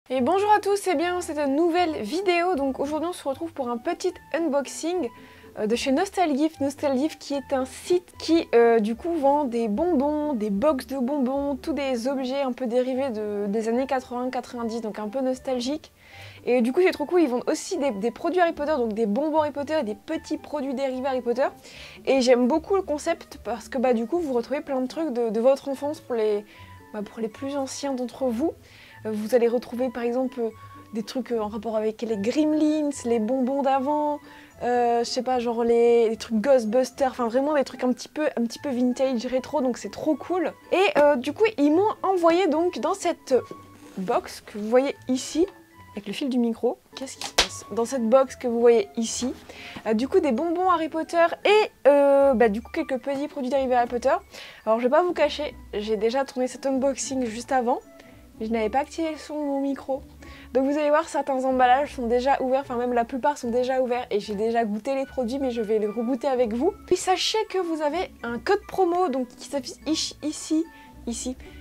Et bonjour à tous, c'est bien, c'est une nouvelle vidéo. Donc aujourd'hui on se retrouve pour un petit unboxing de chez Nostalgift. Nostalgift qui est un site qui du coup vend des bonbons, des box de bonbons, tous des objets un peu dérivés des années 80-90, donc un peu nostalgiques. Et du coup c'est trop cool, ils vendent aussi des produits Harry Potter, donc des bonbons Harry Potter et des petits produits dérivés Harry Potter. Et j'aime beaucoup le concept parce que du coup vous retrouvez plein de trucs de votre enfance pour les plus anciens d'entre vous. Vous allez retrouver par exemple des trucs en rapport avec les Gremlins, les bonbons d'avant, je sais pas, genre les trucs Ghostbusters, enfin vraiment des trucs un petit peu vintage, rétro, donc c'est trop cool. Et du coup ils m'ont envoyé donc dans cette box que vous voyez ici, avec le fil du micro, qu'est-ce qui se passe? Dans cette box que vous voyez ici, du coup des bonbons Harry Potter et du coup quelques petits produits dérivés Harry Potter. Alors je vais pas vous cacher, j'ai déjà tourné cet unboxing juste avant. Je n'avais pas activé le son de mon micro. Donc vous allez voir, certains emballages sont déjà ouverts, enfin même la plupart sont déjà ouverts et j'ai déjà goûté les produits mais je vais les regoûter avec vous. Puis sachez que vous avez un code promo donc qui s'affiche ici,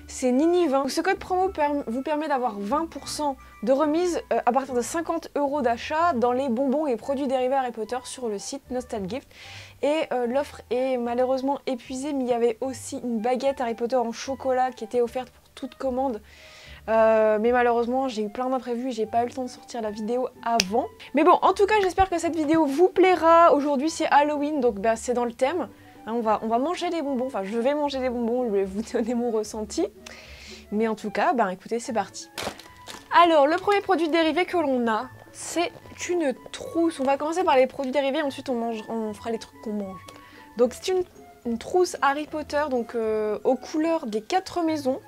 c'est Nini20. Donc, ce code promo vous permet d'avoir 20% de remise à partir de 50 € d'achat dans les bonbons et produits dérivés Harry Potter sur le site Nostalgift. Et l'offre est malheureusement épuisée, mais il y avait aussi une baguette Harry Potter en chocolat qui était offerte pour toute commande. Mais malheureusement j'ai eu plein d'imprévus et j'ai pas eu le temps de sortir la vidéo avant. Mais bon, en tout cas j'espère que cette vidéo vous plaira. Aujourd'hui c'est Halloween, donc c'est dans le thème. Hein, on va manger des bonbons, enfin je vais manger des bonbons, je vais vous donner mon ressenti. Mais en tout cas, écoutez, c'est parti. Alors le premier produit dérivé que l'on a, c'est une trousse. On va commencer par les produits dérivés, ensuite on fera les trucs qu'on mange. Donc c'est une trousse Harry Potter, donc aux couleurs des 4 maisons.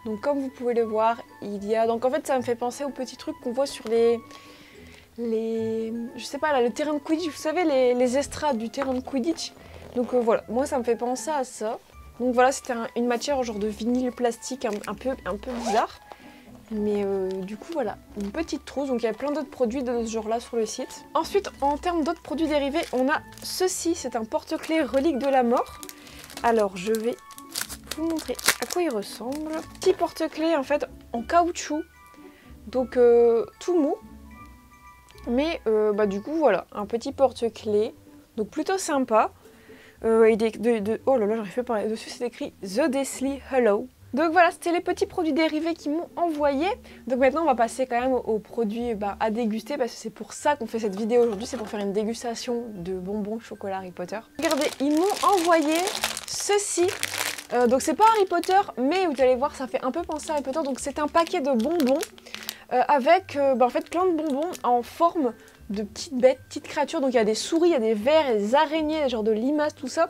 Donc comme vous pouvez le voir, il y a... Donc en fait ça me fait penser aux petits trucs qu'on voit sur je sais pas là, le terrain de Quidditch, vous savez les estrades du terrain de Quidditch. Donc voilà, moi ça me fait penser à ça. Donc voilà, c'était une matière genre de vinyle plastique un peu bizarre. Mais du coup voilà, une petite trousse, donc il y a plein d'autres produits de ce genre là sur le site. Ensuite en termes d'autres produits dérivés, on a ceci, c'est un porte-clés relique de la mort. Alors je vais vous montrer à quoi il ressemble. Petit porte-clés en fait en caoutchouc, donc tout mou. Mais du coup voilà, un petit porte-clés, donc plutôt sympa. Oh là là, j'arrive pas à parler. Dessus c'est écrit The Deathly Hallow. Donc voilà, c'était les petits produits dérivés qu'ils m'ont envoyé. Donc maintenant on va passer quand même aux produits à déguster parce que c'est pour ça qu'on fait cette vidéo aujourd'hui, c'est pour faire une dégustation de bonbons chocolat Harry Potter. Regardez, ils m'ont envoyé ceci. Donc c'est pas Harry Potter, mais vous allez voir, ça fait un peu penser à Harry Potter. Donc c'est un paquet de bonbons avec en fait plein de bonbons en forme de petites bêtes, petites créatures. Donc il y a des souris, il y a des vers, des araignées, genre de limaces, tout ça.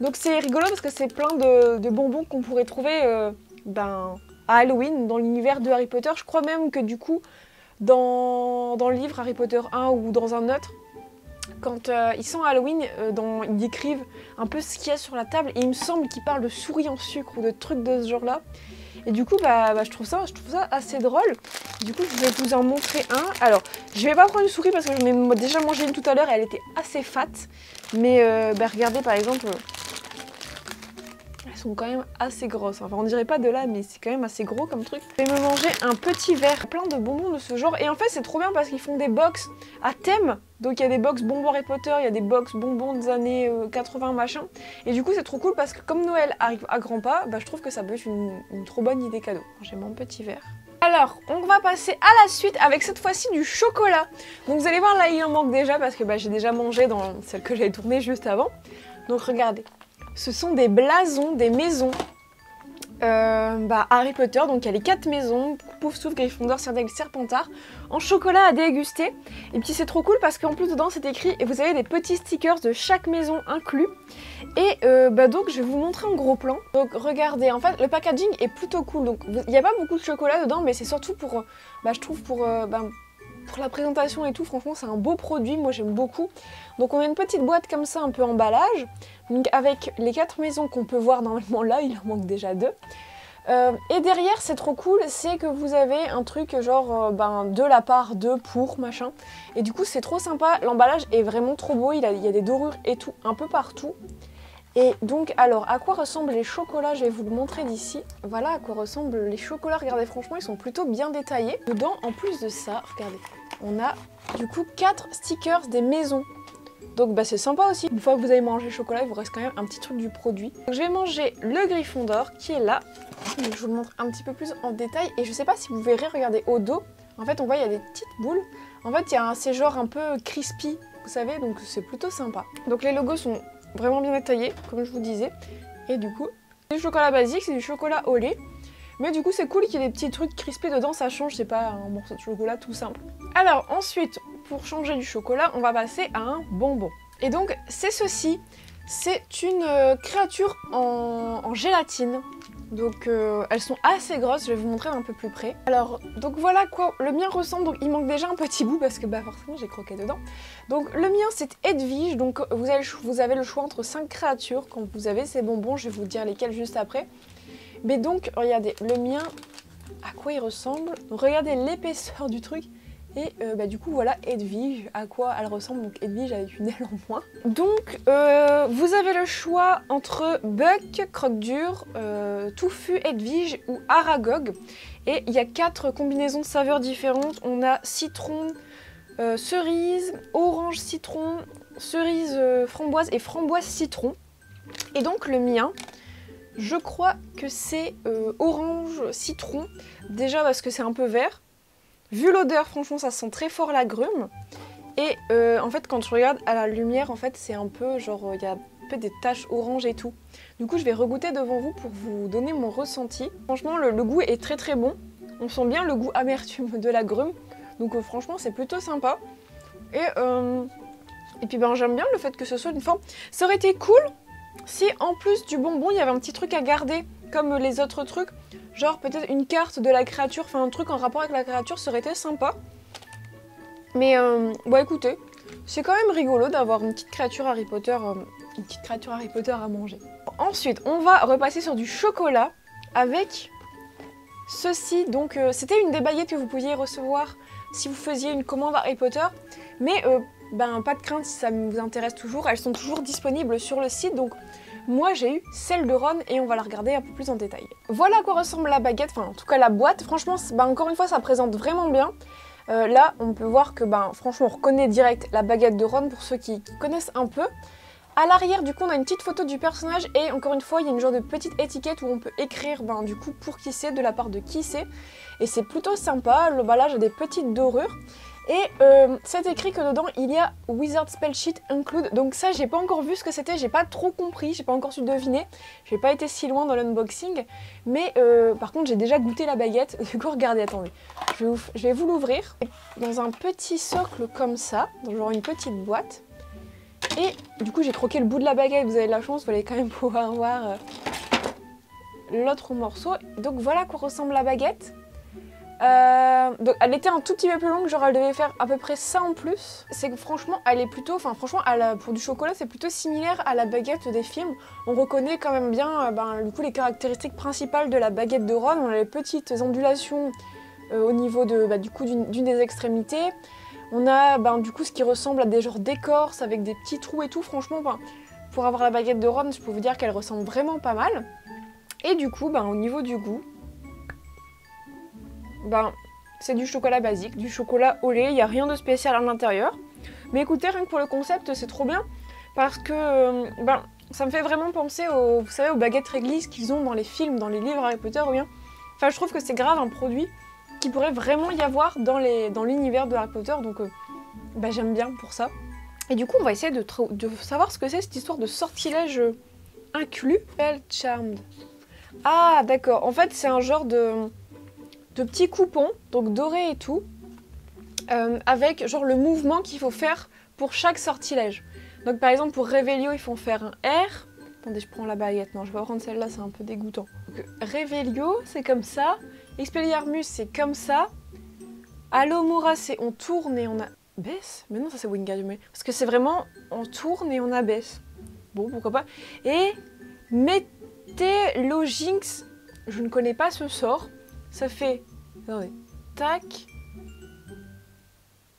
Donc c'est rigolo parce que c'est plein de bonbons qu'on pourrait trouver à Halloween dans l'univers de Harry Potter. Je crois même que du coup dans le livre Harry Potter 1 ou dans un autre, quand ils sont à Halloween, ils décrivent un peu ce qu'il y a sur la table et il me semble qu'ils parlent de souris en sucre ou de trucs de ce genre là. Et du coup je trouve ça assez drôle. Du coup je vais vous en montrer un. Alors je vais pas prendre une souris parce que j'en ai déjà mangé une tout à l'heure et elle était assez fat. Mais regardez par exemple, elles sont quand même assez grosses. Enfin on dirait pas de là mais c'est quand même assez gros comme truc. Je vais me manger un petit verre plein de bonbons de ce genre. Et en fait c'est trop bien parce qu'ils font des box à thème. Donc il y a des box bonbons Harry Potter, il y a des box bonbons des années 80 machin. Et du coup c'est trop cool parce que comme Noël arrive à grands pas, je trouve que ça peut être une trop bonne idée cadeau. J'ai mon petit verre. Alors on va passer à la suite avec cette fois-ci du chocolat. Donc vous allez voir là il en manque déjà parce que j'ai déjà mangé dans celle que j'avais tournée juste avant. Donc regardez, ce sont des blasons, des maisons. Harry Potter, donc il y a les 4 maisons, Poufsouffle, Gryffondor, Cerdaigle, Serpentard, en chocolat à déguster. Et puis c'est trop cool parce qu'en plus dedans c'est écrit, et vous avez des petits stickers de chaque maison inclus. Et donc je vais vous montrer en gros plan. Donc regardez, en fait le packaging est plutôt cool, donc il n'y a pas beaucoup de chocolat dedans, mais c'est surtout pour, je trouve pour la présentation et tout, franchement c'est un beau produit, moi j'aime beaucoup. Donc on a une petite boîte comme ça, un peu emballage, donc avec les 4 maisons qu'on peut voir normalement là, il en manque déjà 2. Et derrière c'est trop cool, c'est que vous avez un truc genre de la part de pour machin. Et du coup c'est trop sympa, l'emballage est vraiment trop beau, il y a des dorures et tout un peu partout. Et donc, alors, à quoi ressemblent les chocolats? Je vais vous le montrer d'ici. Voilà à quoi ressemblent les chocolats. Regardez, franchement, ils sont plutôt bien détaillés. Dedans, en plus de ça, regardez, on a du coup 4 stickers des maisons. Donc bah c'est sympa aussi. Une fois que vous avez mangé le chocolat, il vous reste quand même un petit truc du produit. Donc, je vais manger le Gryffondor qui est là. Donc, je vous le montre un petit peu plus en détail. Et je sais pas si vous verrez, regardez, au dos, en fait, on voit il y a des petites boules. En fait, c'est genre un peu crispy, vous savez, donc c'est plutôt sympa. Donc les logos sont vraiment bien détaillés, comme je vous disais. Et du coup, c'est du chocolat basique, c'est du chocolat au lait. Mais du coup, c'est cool qu'il y ait des petits trucs crispés dedans, ça change, c'est pas un morceau de chocolat tout simple. Alors ensuite, pour changer du chocolat, on va passer à un bonbon. Et donc, c'est ceci. C'est une créature en gélatine. Donc elles sont assez grosses, je vais vous montrer d'un peu plus près. Alors, donc voilà quoi le mien ressemble, donc il manque déjà un petit bout parce que bah forcément j'ai croqué dedans. Donc le mien c'est Edwige, donc vous avez le choix entre 5 créatures quand vous avez ces bonbons, je vais vous dire lesquels juste après. Mais donc regardez, le mien, à quoi il ressemble? Donc, regardez l'épaisseur du truc. Et bah, du coup voilà Edwige, à quoi elle ressemble, donc Edwige avec une aile en moins. Donc vous avez le choix entre Buck, Croque-Dur, Touffu, Edwige ou Aragog. Et il y a 4 combinaisons de saveurs différentes. On a citron, cerise, orange citron, cerise framboise et framboise citron. Et donc le mien, je crois que c'est orange citron, déjà parce que c'est un peu vert. Vu l'odeur, franchement, ça sent très fort l'agrume. Et en fait, quand je regarde à la lumière, en fait, c'est un peu genre, il y a un peu des taches orange et tout. Du coup, je vais regoûter devant vous pour vous donner mon ressenti. Franchement, le goût est très très bon. On sent bien le goût amertume de l'agrume. Donc franchement, c'est plutôt sympa. Et puis ben, j'aime bien le fait que ce soit une forme. Ça aurait été cool si en plus du bonbon, il y avait un petit truc à garder, comme les autres trucs. Genre peut-être une carte de la créature, enfin un truc en rapport avec la créature, ça aurait été sympa. Mais bon écoutez, c'est quand même rigolo d'avoir une petite créature Harry Potter à manger. Ensuite, on va repasser sur du chocolat avec ceci. Donc c'était une des baguettes que vous pouviez recevoir si vous faisiez une commande Harry Potter. Mais ben pas de crainte si ça vous intéresse toujours, elles sont toujours disponibles sur le site. Donc moi j'ai eu celle de Ron et on va la regarder un peu plus en détail. Voilà à quoi ressemble la baguette, enfin en tout cas la boîte. Franchement, bah, encore une fois ça présente vraiment bien. Là on peut voir que ben, franchement on reconnaît direct la baguette de Ron pour ceux qui connaissent un peu. À l'arrière du coup on a une petite photo du personnage et encore une fois il y a une genre de petite étiquette où on peut écrire ben, du coup pour qui c'est, de la part de qui c'est. Et c'est plutôt sympa, l'emballage a des petites dorures. Et c'est écrit que dedans il y a Wizard Spell Sheet Include. Donc ça j'ai pas encore vu ce que c'était, j'ai pas trop compris, j'ai pas encore su deviner. J'ai pas été si loin dans l'unboxing. Mais par contre j'ai déjà goûté la baguette. Du coup regardez, attendez, je vais vous l'ouvrir. Dans un petit socle comme ça, dans genre une petite boîte. Et du coup j'ai croqué le bout de la baguette, vous avez de la chance, vous allez quand même pouvoir voir l'autre morceau. Donc voilà à quoi ressemble la baguette. Donc elle était un tout petit peu plus longue, genre elle devait faire à peu près ça en plus. C'est que franchement elle est plutôt, enfin franchement pour du chocolat c'est plutôt similaire à la baguette des films. On reconnaît quand même bien du coup les caractéristiques principales de la baguette de Ron. On a les petites ondulations au niveau de, du coup d'une des extrémités. On a du coup ce qui ressemble à des genres d'écorce avec des petits trous et tout. Franchement pour avoir la baguette de Ron je peux vous dire qu'elle ressemble vraiment pas mal. Et du coup au niveau du goût, c'est du chocolat basique, du chocolat au lait, il n'y a rien de spécial à l'intérieur. Mais écoutez, rien que pour le concept, c'est trop bien. Parce que ça me fait vraiment penser vous savez, aux baguettes réglisse qu'ils ont dans les films, dans les livres Harry Potter ou bien. Enfin, je trouve que c'est grave un produit qui pourrait vraiment y avoir dans l'univers de Harry Potter. Donc j'aime bien pour ça. Et du coup, on va essayer de savoir ce que c'est cette histoire de sortilège inclus. Spell Charmed. Ah, d'accord. En fait, c'est un genre de petits coupons, donc dorés et tout, avec genre le mouvement qu'il faut faire pour chaque sortilège. Donc par exemple pour Revelio, il faut faire un R. Attendez, je prends la baguette. Non, je vais pas prendre celle-là, c'est un peu dégoûtant. Donc, Revelio, c'est comme ça. Expelliarmus, c'est comme ça. Alomora, c'est on tourne et on abaisse. Mais non, ça c'est Wingardium. Parce que c'est vraiment on tourne et on abaisse. Bon, pourquoi pas. Et Météloginx, je ne connais pas ce sort. Ça fait, attendez, tac,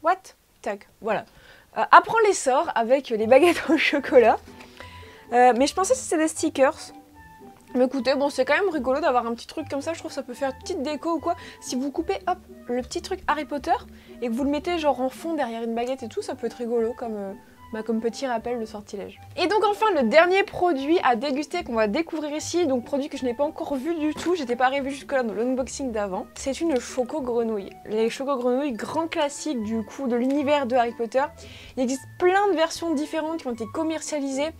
what, tac, voilà. Apprends les sorts avec les baguettes au chocolat. Mais je pensais que c'était des stickers. Mais écoutez, bon c'est quand même rigolo d'avoir un petit truc comme ça, je trouve que ça peut faire une petite déco ou quoi. Si vous coupez hop le petit truc Harry Potter et que vous le mettez genre en fond derrière une baguette et tout, ça peut être rigolo comme petit rappel de sortilège. Et donc enfin le dernier produit à déguster qu'on va découvrir ici, donc produit que je n'ai pas encore vu du tout, j'étais pas arrivée jusque là dans l'unboxing d'avant, c'est une choco grenouille. Les choco grenouilles, grand classique du coup de l'univers de Harry Potter. Il existe plein de versions différentes qui ont été commercialisées.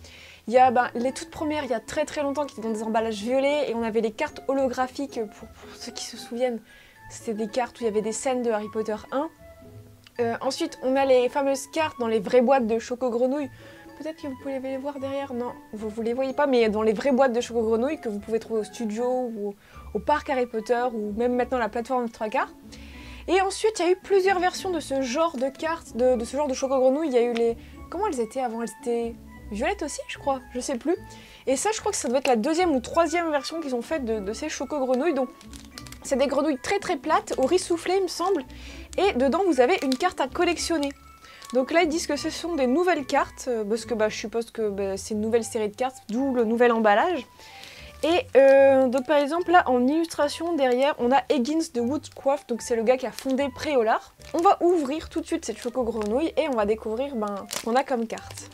Il y a les toutes premières, il y a très longtemps, qui étaient dans des emballages violets et on avait les cartes holographiques pour ceux qui se souviennent. C'était des cartes où il y avait des scènes de Harry Potter 1. Ensuite, on a les fameuses cartes dans les vraies boîtes de Choco Grenouille. Peut-être que vous pouvez les voir derrière, non, vous les voyez pas, mais dans les vraies boîtes de Choco Grenouille que vous pouvez trouver au studio ou au parc Harry Potter ou même maintenant la plateforme 3/4. Et ensuite, il y a eu plusieurs versions de ce genre de cartes, de ce genre de Choco Grenouille. Il y a eu les... Comment elles étaient avant? Elles étaient violettes aussi, je crois, je sais plus. Et ça, je crois que ça doit être la deuxième ou troisième version qu'ils ont faite de ces Choco Grenouilles. Donc, c'est des grenouilles très plates, au riz soufflé, il me semble. Et dedans, vous avez une carte à collectionner. Donc là, ils disent que ce sont des nouvelles cartes, parce que je suppose que c'est une nouvelle série de cartes, d'où le nouvel emballage. Et donc par exemple, là, en illustration, derrière, on a Higgins de Woodcraft, donc c'est le gars qui a fondé Préolard. On va ouvrir tout de suite cette Choco Grenouille et on va découvrir ce qu'on a comme carte.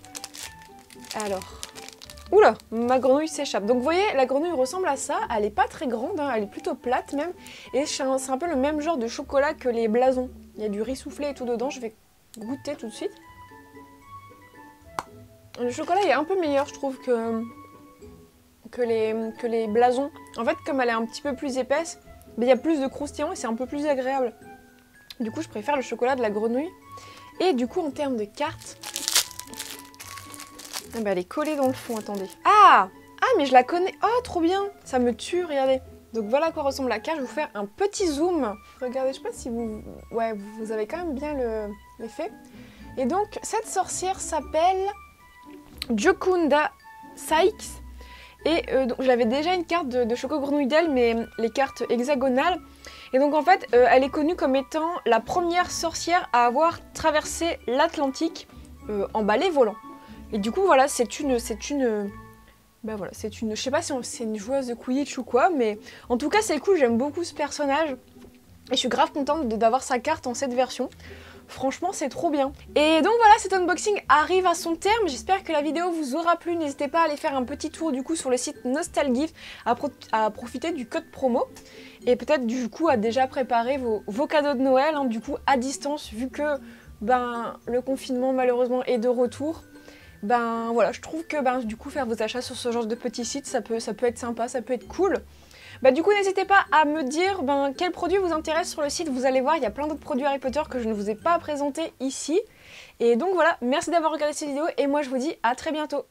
Alors... Oula, ma grenouille s'échappe. Donc vous voyez, la grenouille ressemble à ça, elle est pas très grande, hein, elle est plutôt plate même. Et c'est un peu le même genre de chocolat que les blasons. Il y a du riz soufflé et tout dedans, je vais goûter tout de suite. Le chocolat est un peu meilleur, je trouve, que les blasons. En fait, comme elle est un petit peu plus épaisse, il y a plus de croustillant et c'est un peu plus agréable. Du coup, je préfère le chocolat de la grenouille. Et du coup, en termes de cartes... elle est collée dans le fond, attendez. Ah, mais je la connais. Oh, trop bien. Ça me tue, regardez. Donc voilà à quoi ressemble la carte. Je vais vous faire un petit zoom. Regardez, je sais pas si vous... Ouais, vous avez quand même bien l'effet. Et donc, cette sorcière s'appelle Jocunda Sykes. Et donc, j'avais déjà une carte de Choco Grenouille d'elle, mais les cartes hexagonales. Et donc, en fait, elle est connue comme étant la première sorcière à avoir traversé l'Atlantique en balai volant. Et du coup, voilà, je sais pas si c'est une joueuse de Quidditch ou quoi, mais en tout cas, c'est cool, j'aime beaucoup ce personnage. Et je suis grave contente d'avoir sa carte en cette version. Franchement, c'est trop bien. Et donc voilà, cet unboxing arrive à son terme. J'espère que la vidéo vous aura plu. N'hésitez pas à aller faire un petit tour du coup sur le site Nostalgift à profiter du code promo. Et peut-être du coup à déjà préparer vos cadeaux de Noël, hein, du coup à distance, vu que le confinement malheureusement est de retour. Voilà, je trouve que du coup faire vos achats sur ce genre de petits sites, ça peut être sympa, ça peut être cool. Du coup n'hésitez pas à me dire quel produit vous intéresse sur le site, vous allez voir il y a plein d'autres produits Harry Potter que je ne vous ai pas présentés ici. Et donc voilà, merci d'avoir regardé cette vidéo et moi je vous dis à très bientôt.